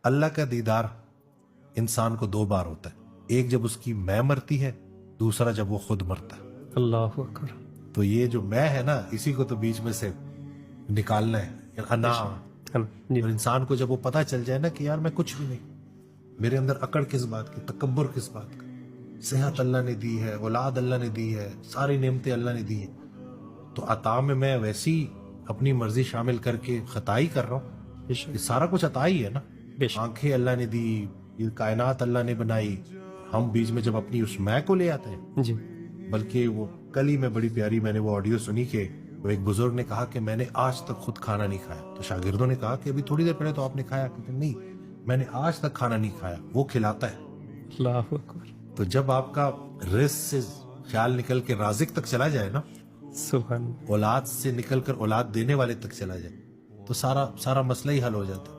اللہ کا دیدار انسان کو دو بار ہوتا ہے، ایک جب اس کی میں مرتی ہے، دوسرا جب وہ خود مرتا ہے۔ اللہ اکبر۔ تو یہ جو میں ہے نا، اسی کو تو بیچ میں سے نکالنا ہے، انا۔ جی اور انسان کو جب وہ پتہ چل جائے نا کہ یار میں کچھ بھی نہیں، میرے اندر اکڑ کس بات کی، تکبر کس بات کا، صحت اللہ نے دی ہے، اولاد اللہ نے دی ہے، ساری نعمتیں اللہ نے دی ہیں، تو عطا میں ویسی اپنی مرضی شامل کر کے خطا ہی کر رہا ہوں۔ بے شک یہ سارا کچھ عطا ہی ہے نا، بے شک۔ آنکھیں اللہ نے دی، یہ کائنات اللہ نے بنائی، ہم بیچ میں جب اپنی اس میں کو لے آتے ہیں۔ جی بلکہ وہ کل ہی میں بڑی پیاری میں نے وہ آڈیو سنی کہ وہ ایک بزرگ نے کہا کہ میں نے آج تک خود کھانا نہیں کھایا، تو شاگردوں نے کہا کہ ابھی تھوڑی دیر پہلے تو آپ نے کھایا، کہ نہیں میں نے آج تک کھانا نہیں کھایا، وہ کھلاتا ہے۔ اللہ اکبر۔ تو جب آپ کا رزق سے خیال نکل کے رازق تک چلا جائے نا، سبحان۔ اولاد سے نکل کر اولاد دینے والے تک چلا جائے، تو سارا مسئلہ ہی حل ہو جاتا ہے۔